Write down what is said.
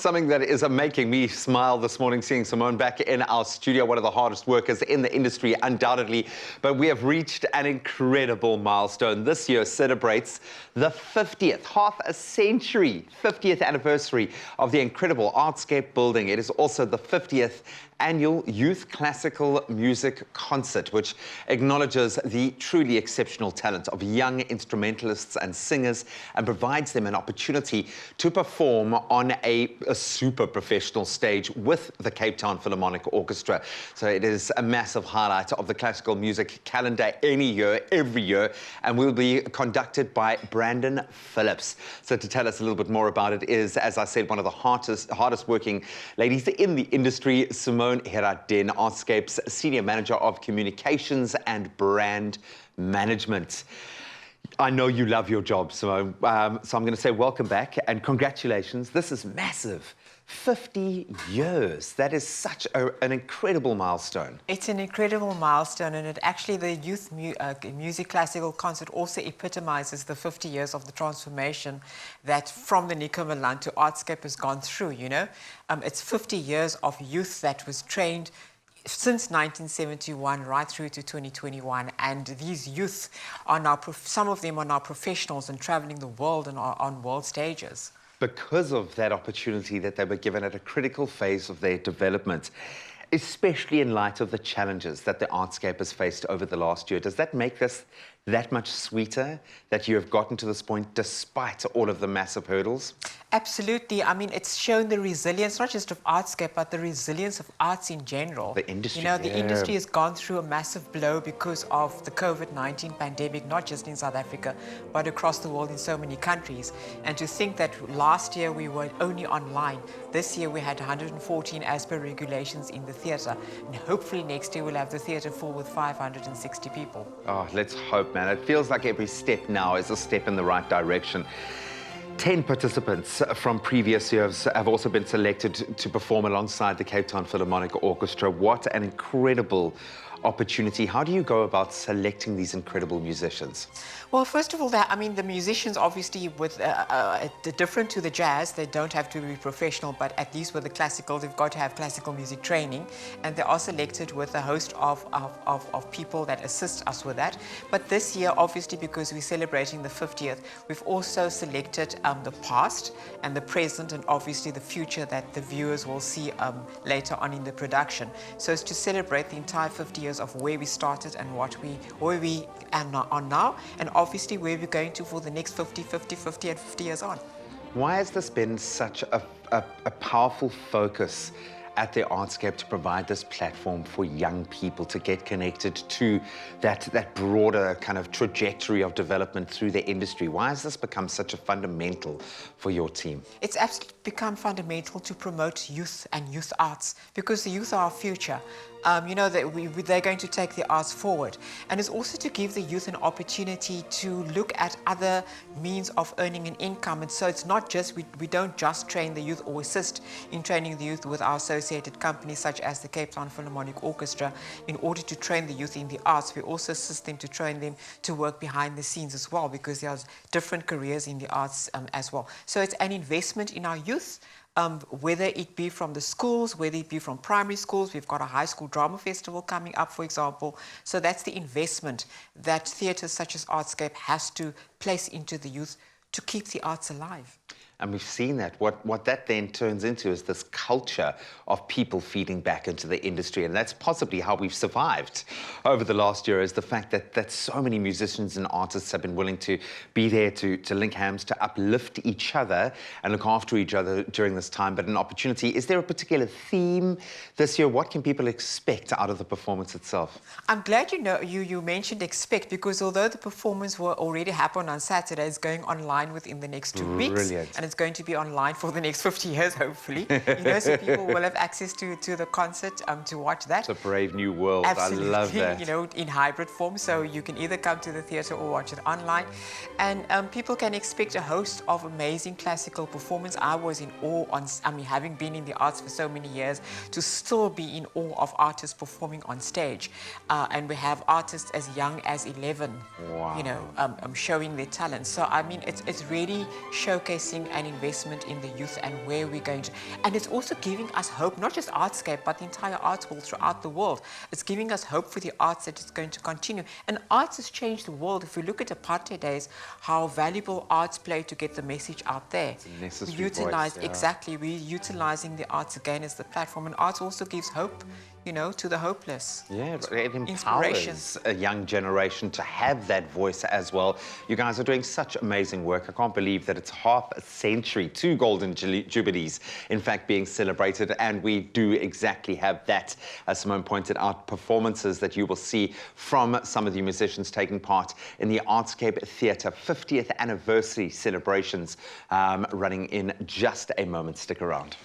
Something that is making me smile this morning, seeing Simone back in our studio, one of the hardest workers in the industry, undoubtedly. But we have reached an incredible milestone. This year celebrates the 50th, half a century, 50th anniversary of the incredible Artscape building. It is also the 50th annual Youth Classical Music Concert, which acknowledges the truly exceptional talent of young instrumentalists and singers and provides them an opportunity to perform on a super professional stage with the Cape Town Philharmonic Orchestra. So it is a massive highlight of the classical music calendar any year, every year, and will be conducted by Brandon Phillips. So to tell us a little bit more about it is, as I said, one of the hardest working ladies in the industry, Simone Heradin, Artscape's Senior Manager of Communications and Brand Management. I know you love your job, Simone, so I'm going to say welcome back and congratulations. This is massive. 50 years. That is such an incredible milestone. It's an incredible milestone, and it actually, the Youth Music Classical Concert also epitomizes the 50 years of the transformation that from the Nico Milan to Artscape has gone through, you know. It's 50 years of youth that was trained since 1971 right through to 2021, and these youth are now, some of them are now professionals and traveling the world and are on world stages. Because of that opportunity that they were given at a critical phase of their development, especially in light of the challenges that the Artscape has faced over the last year. Does that make this that much sweeter that you have gotten to this point despite all of the massive hurdles? Absolutely. I mean, it's shown the resilience, not just of Artscape, but the resilience of arts in general. The industry, you know, the industry has gone through a massive blow because of the COVID-19 pandemic, not just in South Africa, but across the world in so many countries. And to think that last year we were only online, this year we had 114 as per regulations in the theatre. And hopefully next year we'll have the theatre full with 560 people. Oh, let's hope, man. It feels like every step now is a step in the right direction. 10 participants from previous years have also been selected to perform alongside the Cape Town Philharmonic Orchestra. What an incredible opportunity. How do you go about selecting these incredible musicians? Well, first of all, the musicians obviously different to the jazz, they don't have to be professional, but at least with the classical, they've got to have classical music training, and they are selected with a host of people that assist us with that. But this year, obviously, because we're celebrating the 50th, we've also selected the past and the present, and obviously the future that the viewers will see later on in the production. So it's to celebrate the entire 50 years of where we started and where we are now, and obviously where we're going to for the next 50 and 50 years on. Why has this been such a powerful focus at the Artscape to provide this platform for young people to get connected to that broader kind of trajectory of development through the industry? Why has this become such a fundamental for your team? It's absolutely become fundamental to promote youth and youth arts, because the youth are our future. You know, that they're going to take the arts forward. And it's also to give the youth an opportunity to look at other means of earning an income. And so it's not just, we don't just train the youth or assist in training the youth with our associated companies such as the Cape Town Philharmonic Orchestra in order to train the youth in the arts. We also assist them to train them to work behind the scenes as well, because there's different careers in the arts as well. So it's an investment in our youth. Whether it be from the schools, whether it be from primary schools. We've got a high school drama festival coming up, for example. So that's the investment that theatres such as Artscape has to place into the youth to keep the arts alive. And we've seen that. What that then turns into is this culture of people feeding back into the industry. And that's possibly how we've survived over the last year, is the fact that so many musicians and artists have been willing to be there to link hands, to uplift each other and look after each other during this time. But an opportunity, is there a particular theme this year? What can people expect out of the performance itself? I'm glad you mentioned expect, because although the performance will already happen on Saturday, it's going online within the next 2 weeks. Brilliant. And it's going to be online for the next 50 years, hopefully. You know, so people will have access to the concert to watch that. It's a brave new world. Absolutely. I love that. You know, in hybrid form, so you can either come to the theatre or watch it online. And people can expect a host of amazing classical performance. I was in awe having been in the arts for so many years, to still be in awe of artists performing on stage. And we have artists as young as 11, wow, you know, showing their talent. So, I mean, it's really showcasing and investment in the youth and where we're going to. And it's also giving us hope, not just Artscape, but the entire arts world throughout the world. It's giving us hope for the arts that it's going to continue. And arts has changed the world. If we look at apartheid days, how valuable arts play to get the message out there. It's a necessary We utilize, voice, yeah. exactly, we're utilizing the arts again as the platform. And arts also gives hope, you know, to the hopeless. Yeah, it Inspiration. empowers a young generation to have that voice as well. You guys are doing such amazing work. I can't believe that it's half a century, 2 golden jubilees, in fact, being celebrated, and we do exactly have that. As Simone pointed out, performances that you will see from some of the musicians taking part in the Artscape Theatre 50th anniversary celebrations running in just a moment. Stick around.